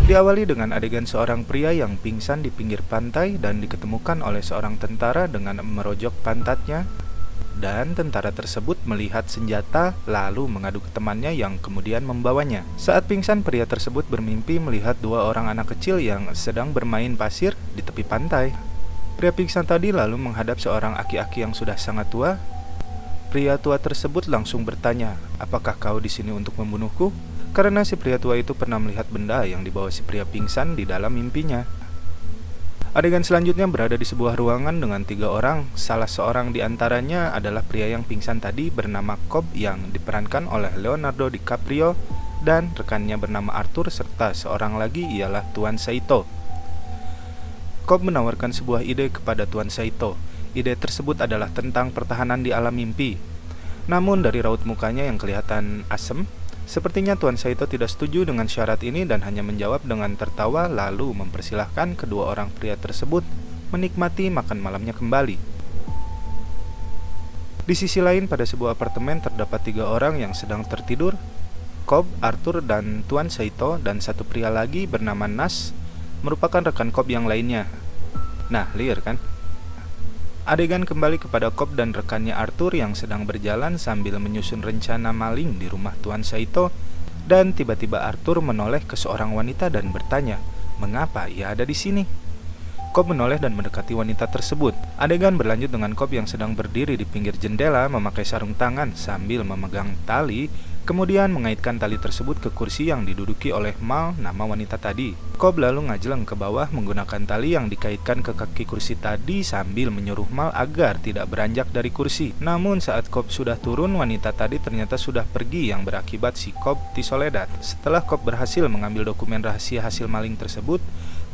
Diawali dengan adegan seorang pria yang pingsan di pinggir pantai dan diketemukan oleh seorang tentara dengan merojok pantatnya, dan tentara tersebut melihat senjata lalu mengadu ke temannya yang kemudian membawanya. Saat pingsan, pria tersebut bermimpi melihat dua orang anak kecil yang sedang bermain pasir di tepi pantai. Pria pingsan tadi lalu menghadap seorang aki-aki yang sudah sangat tua. Pria tua tersebut langsung bertanya, "Apakah kau di sini untuk membunuhku?" Karena si pria tua itu pernah melihat benda yang dibawa si pria pingsan di dalam mimpinya. Adegan selanjutnya berada di sebuah ruangan dengan 3 orang. Salah seorang di antaranya adalah pria yang pingsan tadi bernama Cobb yang diperankan oleh Leonardo DiCaprio, dan rekannya bernama Arthur, serta seorang lagi ialah Tuan Saito. Cobb menawarkan sebuah ide kepada Tuan Saito. Ide tersebut adalah tentang pertahanan di alam mimpi. Namun dari raut mukanya yang kelihatan asem, sepertinya Tuan Saito tidak setuju dengan syarat ini dan hanya menjawab dengan tertawa lalu mempersilahkan kedua orang pria tersebut menikmati makan malamnya kembali. Di sisi lain, pada sebuah apartemen terdapat 3 orang yang sedang tertidur. Cobb, Arthur, dan Tuan Saito, dan satu pria lagi bernama Nash merupakan rekan Cobb yang lainnya. Nah, liar kan? Adegan kembali kepada Cobb dan rekannya Arthur yang sedang berjalan sambil menyusun rencana maling di rumah Tuan Saito, dan tiba-tiba Arthur menoleh ke seorang wanita dan bertanya, mengapa ia ada di sini? Cobb menoleh dan mendekati wanita tersebut. Adegan berlanjut dengan Cobb yang sedang berdiri di pinggir jendela memakai sarung tangan sambil memegang tali, kemudian mengaitkan tali tersebut ke kursi yang diduduki oleh Mal, nama wanita tadi. Cobb lalu ngajeleng ke bawah menggunakan tali yang dikaitkan ke kaki kursi tadi sambil menyuruh Mal agar tidak beranjak dari kursi. Namun saat Cobb sudah turun, wanita tadi ternyata sudah pergi yang berakibat si Cobb Tisoledat. Setelah Cobb berhasil mengambil dokumen rahasia hasil maling tersebut,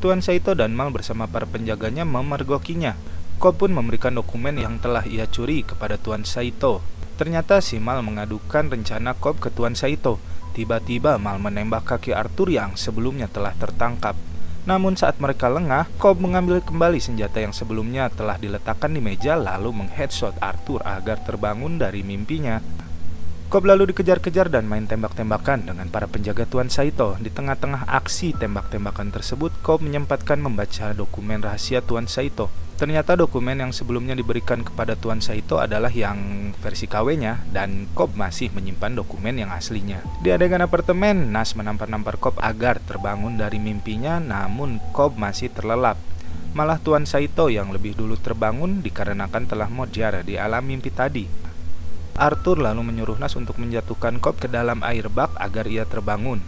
Tuan Saito dan Mal bersama para penjaganya memergokinya. Cobb pun memberikan dokumen yang telah ia curi kepada Tuan Saito. Ternyata si Mal mengadukan rencana Cobb ke Tuan Saito. Tiba-tiba Mal menembak kaki Arthur yang sebelumnya telah tertangkap. Namun saat mereka lengah, Cobb mengambil kembali senjata yang sebelumnya telah diletakkan di meja lalu mengheadshot Arthur agar terbangun dari mimpinya. Cobb lalu dikejar-kejar dan main tembak-tembakan dengan para penjaga Tuan Saito. Di tengah-tengah aksi tembak-tembakan tersebut, Cobb menyempatkan membaca dokumen rahasia Tuan Saito. Ternyata dokumen yang sebelumnya diberikan kepada Tuan Saito adalah yang versi KW-nya, dan Cobb masih menyimpan dokumen yang aslinya. Di adegan apartemen, Nash menampar-nampar Cobb agar terbangun dari mimpinya, namun Cobb masih terlelap. Malah Tuan Saito yang lebih dulu terbangun dikarenakan telah modjar di alam mimpi tadi. Arthur lalu menyuruh Nash untuk menjatuhkan Cobb ke dalam air bak agar ia terbangun.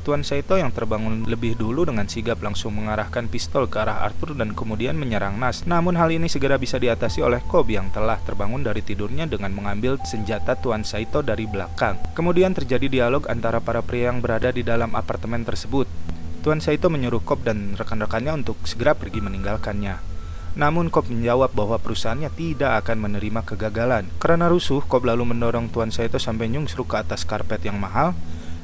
Tuan Saito yang terbangun lebih dulu dengan sigap langsung mengarahkan pistol ke arah Arthur dan kemudian menyerang Nash. Namun hal ini segera bisa diatasi oleh Cobb yang telah terbangun dari tidurnya dengan mengambil senjata Tuan Saito dari belakang. Kemudian terjadi dialog antara para pria yang berada di dalam apartemen tersebut. Tuan Saito menyuruh Cobb dan rekan-rekannya untuk segera pergi meninggalkannya. Namun Cobb menjawab bahwa perusahaannya tidak akan menerima kegagalan. Karena rusuh, Cobb lalu mendorong Tuan Saito sampai nyungsruk ke atas karpet yang mahal.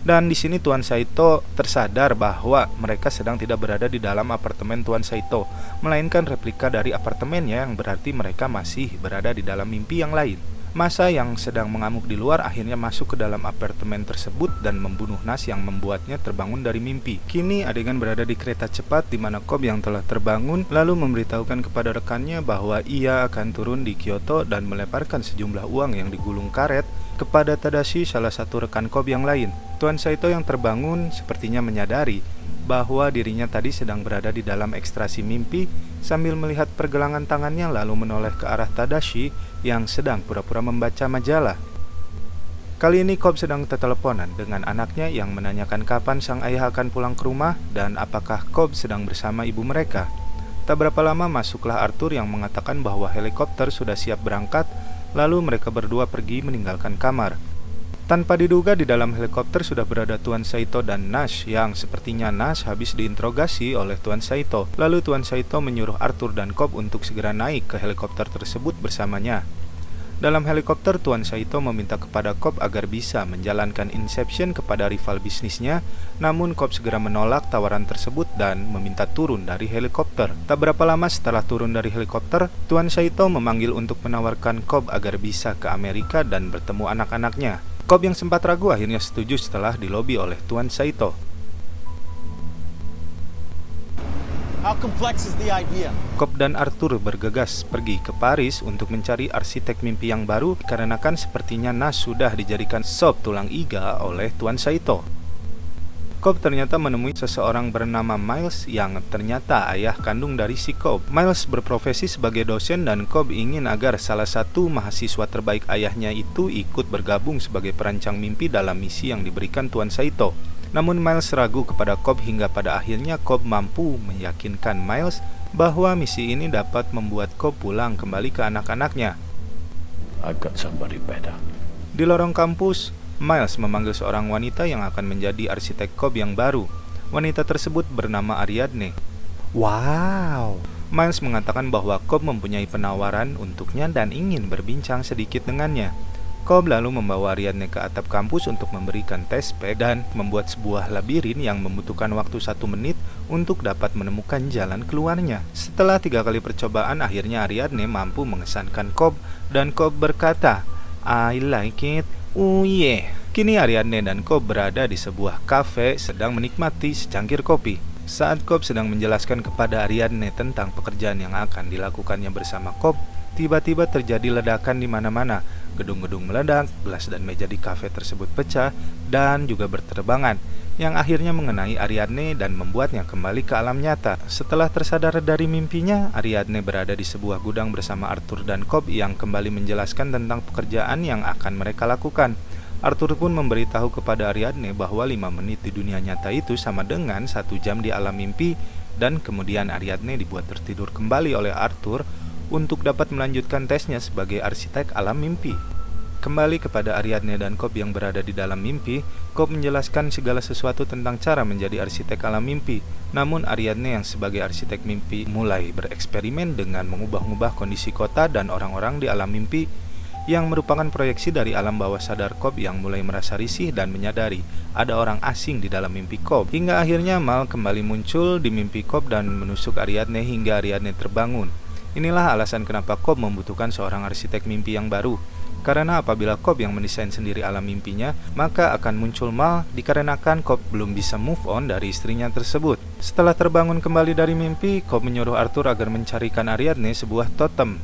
Dan di sini Tuan Saito tersadar bahwa mereka sedang tidak berada di dalam apartemen Tuan Saito, melainkan replika dari apartemennya, yang berarti mereka masih berada di dalam mimpi yang lain. Masa yang sedang mengamuk di luar akhirnya masuk ke dalam apartemen tersebut dan membunuh Nash yang membuatnya terbangun dari mimpi. Kini adegan berada di kereta cepat di mana Cobb yang telah terbangun lalu memberitahukan kepada rekannya bahwa ia akan turun di Kyoto dan melemparkan sejumlah uang yang digulung karet kepada Tadashi, salah satu rekan Cobb yang lain. Tuan Saito yang terbangun sepertinya menyadari bahwa dirinya tadi sedang berada di dalam ekstasi mimpi sambil melihat pergelangan tangannya lalu menoleh ke arah Tadashi yang sedang pura-pura membaca majalah. Kali ini Cobb sedang teteleponan dengan anaknya yang menanyakan kapan sang ayah akan pulang ke rumah dan apakah Cobb sedang bersama ibu mereka. Tak berapa lama masuklah Arthur yang mengatakan bahwa helikopter sudah siap berangkat, lalu mereka berdua pergi meninggalkan kamar. Tanpa diduga di dalam helikopter sudah berada Tuan Saito dan Nash yang sepertinya Nash habis diinterogasi oleh Tuan Saito. Lalu Tuan Saito menyuruh Arthur dan Cobb untuk segera naik ke helikopter tersebut bersamanya. Dalam helikopter, Tuan Saito meminta kepada Cobb agar bisa menjalankan inception kepada rival bisnisnya, namun Cobb segera menolak tawaran tersebut dan meminta turun dari helikopter. Tak berapa lama setelah turun dari helikopter, Tuan Saito memanggil untuk menawarkan Cobb agar bisa ke Amerika dan bertemu anak-anaknya. Cobb yang sempat ragu akhirnya setuju setelah dilobi oleh Tuan Saito. How complex is the idea? Cobb dan Arthur bergegas pergi ke Paris untuk mencari arsitek mimpi yang baru dikarenakan sepertinya Nas sudah dijadikan sop tulang iga oleh Tuan Saito. Cobb ternyata menemui seseorang bernama Miles yang ternyata ayah kandung dari si Cobb. Miles berprofesi sebagai dosen dan Cobb ingin agar salah satu mahasiswa terbaik ayahnya itu ikut bergabung sebagai perancang mimpi dalam misi yang diberikan Tuan Saito. Namun Miles ragu kepada Cobb hingga pada akhirnya Cobb mampu meyakinkan Miles bahwa misi ini dapat membuat Cobb pulang kembali ke anak-anaknya. I've got somebody better. Di lorong kampus, Miles memanggil seorang wanita yang akan menjadi arsitek Cobb yang baru. Wanita tersebut bernama Ariadne. Wow! Miles mengatakan bahwa Cobb mempunyai penawaran untuknya dan ingin berbincang sedikit dengannya. Cobb lalu membawa Ariadne ke atap kampus untuk memberikan tes spek dan membuat sebuah labirin yang membutuhkan waktu 1 menit untuk dapat menemukan jalan keluarnya. Setelah 3 kali percobaan, akhirnya Ariadne mampu mengesankan Cobb dan Cobb berkata, "I like it. Oh yeah." Kini Ariadne dan Cobb berada di sebuah kafe sedang menikmati secangkir kopi. Saat Cobb sedang menjelaskan kepada Ariadne tentang pekerjaan yang akan dilakukannya bersama Cobb, tiba-tiba terjadi ledakan di mana-mana. Gedung-gedung meledak, gelas dan meja di kafe tersebut pecah dan juga berterbangan, yang akhirnya mengenai Ariadne dan membuatnya kembali ke alam nyata. Setelah tersadar dari mimpinya, Ariadne berada di sebuah gudang bersama Arthur dan Cobb yang kembali menjelaskan tentang pekerjaan yang akan mereka lakukan. Arthur pun memberitahu kepada Ariadne bahwa 5 menit di dunia nyata itu sama dengan 1 jam di alam mimpi, dan kemudian Ariadne dibuat tertidur kembali oleh Arthur untuk dapat melanjutkan tesnya sebagai arsitek alam mimpi. Kembali kepada Ariadne dan Cobb yang berada di dalam mimpi, Cobb menjelaskan segala sesuatu tentang cara menjadi arsitek alam mimpi. Namun Ariadne yang sebagai arsitek mimpi mulai bereksperimen dengan mengubah-ubah kondisi kota dan orang-orang di alam mimpi, yang merupakan proyeksi dari alam bawah sadar Cobb yang mulai merasa risih dan menyadari ada orang asing di dalam mimpi Cobb. Hingga akhirnya Mal kembali muncul di mimpi Cobb dan menusuk Ariadne hingga Ariadne terbangun. Inilah alasan kenapa Cobb membutuhkan seorang arsitek mimpi yang baru. Karena apabila Cobb yang mendesain sendiri alam mimpinya, maka akan muncul Mal dikarenakan Cobb belum bisa move on dari istrinya tersebut. Setelah terbangun kembali dari mimpi, Cobb menyuruh Arthur agar mencarikan Ariadne sebuah totem.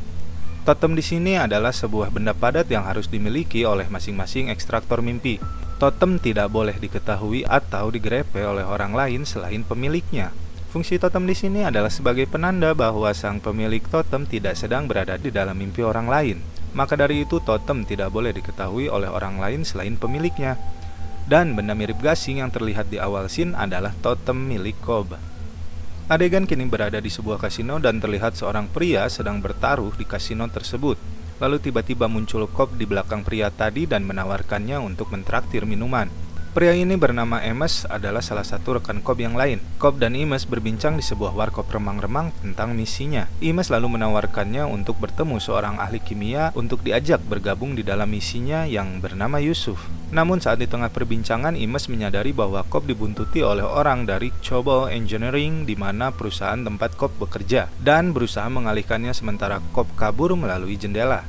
Totem di sini adalah sebuah benda padat yang harus dimiliki oleh masing-masing ekstraktor mimpi. Totem tidak boleh diketahui atau digrepe oleh orang lain selain pemiliknya. Fungsi totem di sini adalah sebagai penanda bahwa sang pemilik totem tidak sedang berada di dalam mimpi orang lain. Maka dari itu totem tidak boleh diketahui oleh orang lain selain pemiliknya. Dan benda mirip gasing yang terlihat di awal scene adalah totem milik Cobb. Adegan kini berada di sebuah kasino dan terlihat seorang pria sedang bertaruh di kasino tersebut. Lalu tiba-tiba muncul Cobb di belakang pria tadi dan menawarkannya untuk mentraktir minuman. Pria ini bernama Emes, adalah salah satu rekan Cobb yang lain. Cobb dan Emes berbincang di sebuah warkop remang-remang tentang misinya. Emes lalu menawarkannya untuk bertemu seorang ahli kimia untuk diajak bergabung di dalam misinya yang bernama Yusuf. Namun saat di tengah perbincangan, Emes menyadari bahwa Cobb dibuntuti oleh orang dari Chobol Engineering di mana perusahaan tempat Cobb bekerja, dan berusaha mengalihkannya sementara Cobb kabur melalui jendela.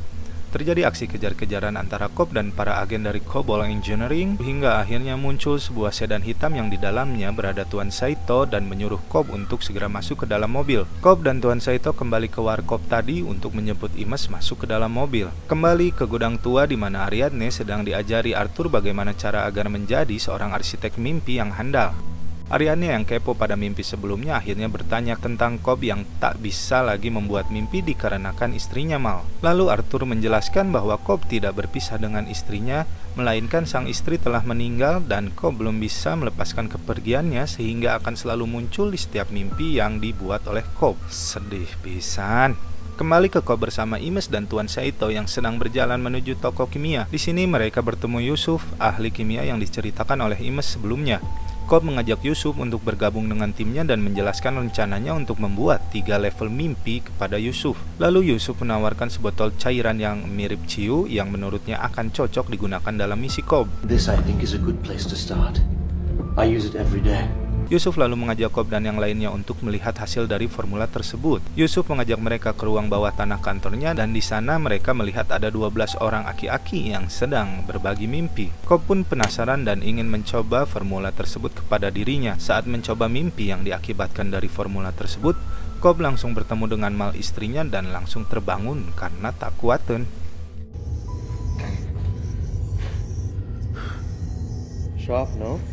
Terjadi aksi kejar-kejaran antara Cobb dan para agen dari Chobol Engineering hingga akhirnya muncul sebuah sedan hitam yang di dalamnya berada Tuan Saito dan menyuruh Cobb untuk segera masuk ke dalam mobil. Cobb dan Tuan Saito kembali ke warkop tadi untuk menjemput Emes masuk ke dalam mobil. Kembali ke gudang tua di mana Ariadne sedang diajari Arthur bagaimana cara agar menjadi seorang arsitek mimpi yang handal. Ariadne yang kepo pada mimpi sebelumnya akhirnya bertanya tentang Cobb yang tak bisa lagi membuat mimpi dikarenakan istrinya Mal. Lalu Arthur menjelaskan bahwa Cobb tidak berpisah dengan istrinya, melainkan sang istri telah meninggal dan Cobb belum bisa melepaskan kepergiannya sehingga akan selalu muncul di setiap mimpi yang dibuat oleh Cobb. Sedih pisan. Kembali ke Cobb bersama Emes dan Tuan Saito yang sedang berjalan menuju toko kimia. Di sini mereka bertemu Yusuf, ahli kimia yang diceritakan oleh Emes sebelumnya. Cobb mengajak Yusuf untuk bergabung dengan timnya dan menjelaskan rencananya untuk membuat 3 level mimpi kepada Yusuf. Lalu Yusuf menawarkan sebotol cairan yang mirip ciu yang menurutnya akan cocok digunakan dalam misi Cobb. This I think is a good place to start. I use it every day. Yusuf lalu mengajak Cobb dan yang lainnya untuk melihat hasil dari formula tersebut. Yusuf mengajak mereka ke ruang bawah tanah kantornya dan di sana mereka melihat ada 12 orang aki-aki yang sedang berbagi mimpi. Cobb pun penasaran dan ingin mencoba formula tersebut kepada dirinya. Saat mencoba mimpi yang diakibatkan dari formula tersebut, Cobb langsung bertemu dengan Mal istrinya dan langsung terbangun karena tak kuaten.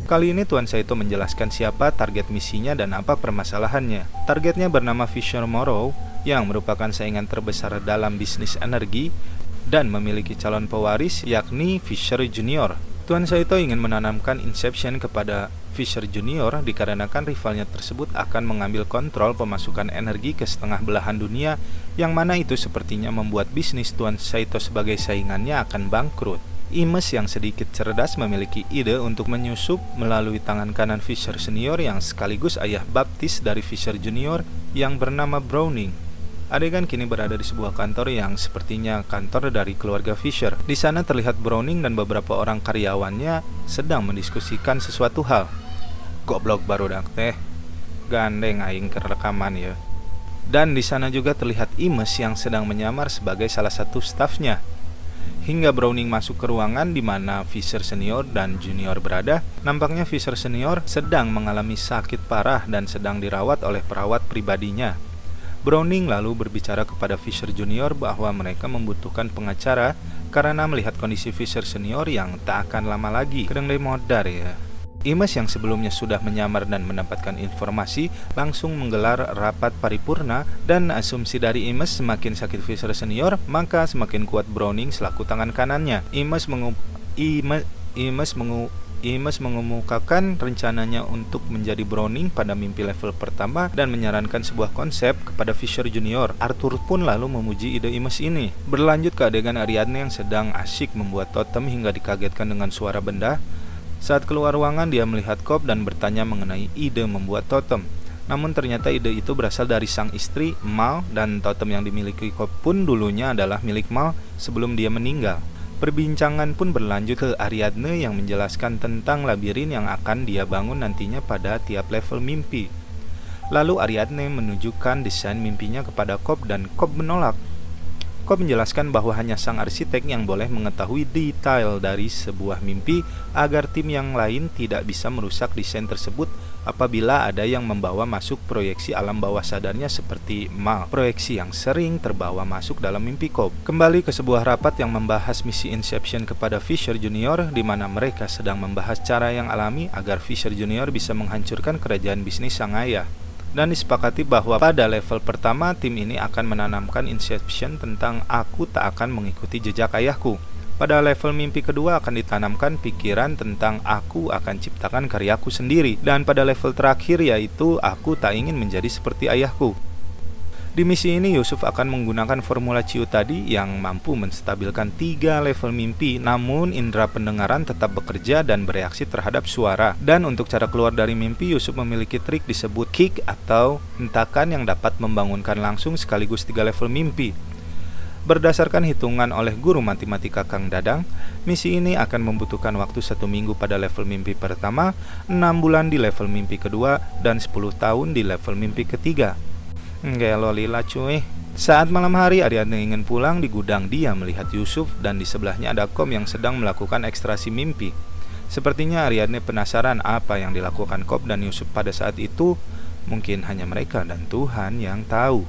Kali ini Tuan Saito menjelaskan siapa target misinya dan apa permasalahannya. Targetnya bernama Fisher Morrow yang merupakan saingan terbesar dalam bisnis energi dan memiliki calon pewaris yakni Fisher Junior. Tuan Saito ingin menanamkan Inception kepada Fisher Junior dikarenakan rivalnya tersebut akan mengambil kontrol pemasukan energi ke setengah belahan dunia, yang mana itu sepertinya membuat bisnis Tuan Saito sebagai saingannya akan bangkrut. Imes yang sedikit cerdas memiliki ide untuk menyusup melalui tangan kanan Fisher Senior yang sekaligus ayah baptis dari Fisher Junior yang bernama Browning. Adegan kini berada di sebuah kantor yang sepertinya kantor dari keluarga Fisher. Di sana terlihat Browning dan beberapa orang karyawannya sedang mendiskusikan sesuatu hal. Goblok barudak teh, gandeng aing ke rekaman ya. Dan di sana juga terlihat Imes yang sedang menyamar sebagai salah satu stafnya. Hingga Browning masuk ke ruangan di mana Fisher Senior dan Junior berada, nampaknya Fisher Senior sedang mengalami sakit parah dan sedang dirawat oleh perawat pribadinya. Browning lalu berbicara kepada Fisher Junior bahwa mereka membutuhkan pengacara karena melihat kondisi Fisher Senior yang tak akan lama lagi kedeng modar ya. Imes yang sebelumnya sudah menyamar dan mendapatkan informasi langsung menggelar rapat paripurna, dan asumsi dari Imes semakin sakit Fisher Senior maka semakin kuat Browning selaku tangan kanannya. Imes mengemukakan rencananya untuk menjadi Browning pada mimpi level pertama dan menyarankan sebuah konsep kepada Fisher Junior. Arthur pun lalu memuji ide Imes ini. Berlanjut ke adegan Ariadne yang sedang asyik membuat totem hingga dikagetkan dengan suara benda. Saat keluar ruangan, dia melihat Cobb dan bertanya mengenai ide membuat totem. Namun ternyata ide itu berasal dari sang istri, Mal, dan totem yang dimiliki Cobb pun dulunya adalah milik Mal sebelum dia meninggal. Perbincangan pun berlanjut ke Ariadne yang menjelaskan tentang labirin yang akan dia bangun nantinya pada tiap level mimpi. Lalu Ariadne menunjukkan desain mimpinya kepada Cobb dan Cobb menolak. Cobb menjelaskan bahwa hanya sang arsitek yang boleh mengetahui detail dari sebuah mimpi agar tim yang lain tidak bisa merusak desain tersebut apabila ada yang membawa masuk proyeksi alam bawah sadarnya seperti Mal, proyeksi yang sering terbawa masuk dalam mimpi Cobb. Kembali ke sebuah rapat yang membahas misi Inception kepada Fisher Junior, di mana mereka sedang membahas cara yang alami agar Fisher Junior bisa menghancurkan kerajaan bisnis sang ayah. Dan disepakati bahwa pada level pertama tim ini akan menanamkan Inception tentang aku tak akan mengikuti jejak ayahku. Pada level mimpi kedua akan ditanamkan pikiran tentang aku akan ciptakan karyaku sendiri. Dan pada level terakhir yaitu aku tak ingin menjadi seperti ayahku. Di misi ini Yusuf akan menggunakan formula Ciu tadi yang mampu menstabilkan 3 level mimpi, namun indera pendengaran tetap bekerja dan bereaksi terhadap suara. Dan untuk cara keluar dari mimpi, Yusuf memiliki trik disebut kick atau hentakan yang dapat membangunkan langsung sekaligus 3 level mimpi. Berdasarkan hitungan oleh guru matematika Kang Dadang, misi ini akan membutuhkan waktu 1 minggu pada level mimpi pertama, 6 bulan di level mimpi kedua, dan 10 tahun di level mimpi ketiga. Gelo lila cuy. Saat malam hari Ariadne ingin pulang, di gudang dia melihat Yusuf dan di sebelahnya ada Cobb yang sedang melakukan ekstrasi mimpi. Sepertinya Ariadne penasaran apa yang dilakukan Cobb dan Yusuf pada saat itu. Mungkin hanya mereka dan Tuhan yang tahu.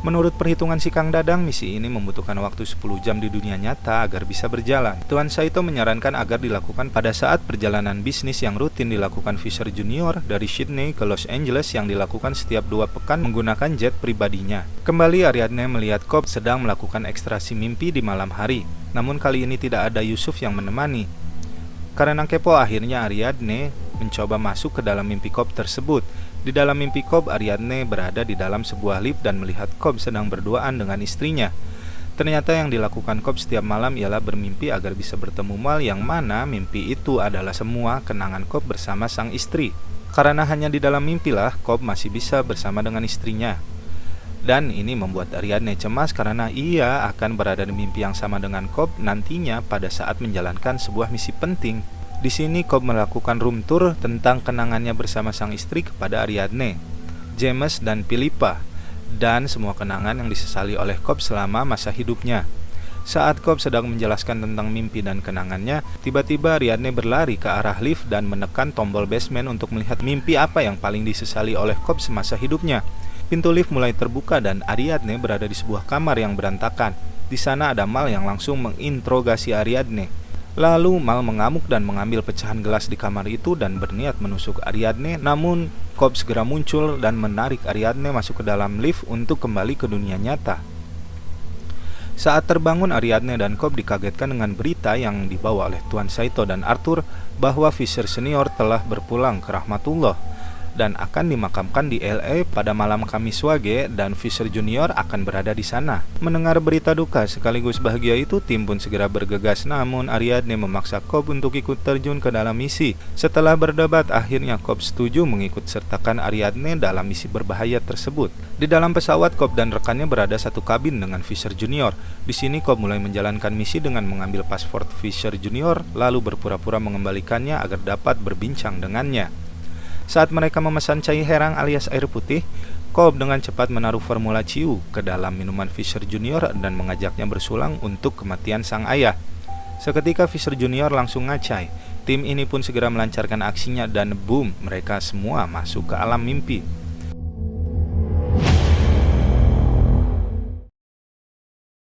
Menurut perhitungan si Kang Dadang, misi ini membutuhkan waktu 10 jam di dunia nyata agar bisa berjalan. Tuan Saito menyarankan agar dilakukan pada saat perjalanan bisnis yang rutin dilakukan Fisher Junior dari Sydney ke Los Angeles yang dilakukan setiap 2 pekan menggunakan jet pribadinya. Kembali Ariadne melihat Cobb sedang melakukan ekstrasi mimpi di malam hari. Namun kali ini tidak ada Yusuf yang menemani. Karena kepo, akhirnya Ariadne mencoba masuk ke dalam mimpi Cobb tersebut. Di dalam mimpi Cobb, Ariadne berada di dalam sebuah lift dan melihat Cobb sedang berduaan dengan istrinya. Ternyata yang dilakukan Cobb setiap malam ialah bermimpi agar bisa bertemu Mal, yang mana mimpi itu adalah semua kenangan Cobb bersama sang istri. Karena hanya di dalam mimpilah Cobb masih bisa bersama dengan istrinya. Dan ini membuat Ariadne cemas karena ia akan berada di mimpi yang sama dengan Cobb nantinya pada saat menjalankan sebuah misi penting. Di sini Cobb melakukan room tour tentang kenangannya bersama sang istri kepada Ariadne, James dan Philippa, dan semua kenangan yang disesali oleh Cobb selama masa hidupnya. Saat Cobb sedang menjelaskan tentang mimpi dan kenangannya, tiba-tiba Ariadne berlari ke arah lift dan menekan tombol basement untuk melihat mimpi apa yang paling disesali oleh Cobb semasa hidupnya. Pintu lift mulai terbuka dan Ariadne berada di sebuah kamar yang berantakan. Di sana ada Mal yang langsung menginterogasi Ariadne. Lalu Mal mengamuk dan mengambil pecahan gelas di kamar itu dan berniat menusuk Ariadne, namun Cobb segera muncul dan menarik Ariadne masuk ke dalam lift untuk kembali ke dunia nyata. Saat terbangun, Ariadne dan Cobb dikagetkan dengan berita yang dibawa oleh Tuan Saito dan Arthur bahwa Fisher Senior telah berpulang ke rahmatullah dan akan dimakamkan di LA pada malam Kamis Wage, dan Fisher Junior akan berada di sana. Mendengar berita duka sekaligus bahagia itu, tim pun segera bergegas, namun Ariadne memaksa Cobb untuk ikut terjun ke dalam misi. Setelah berdebat, akhirnya Cobb setuju mengikut sertakan Ariadne dalam misi berbahaya tersebut. Di dalam pesawat, Cobb dan rekannya berada satu kabin dengan Fisher Junior. Di sini Cobb mulai menjalankan misi dengan mengambil paspor Fisher Junior, lalu berpura-pura mengembalikannya agar dapat berbincang dengannya. Saat mereka memesan cai herang alias air putih, Cobb dengan cepat menaruh formula Ciu ke dalam minuman Fisher Junior dan mengajaknya bersulang untuk kematian sang ayah. Seketika Fisher Junior langsung ngacai. Tim ini pun segera melancarkan aksinya dan boom, mereka semua masuk ke alam mimpi.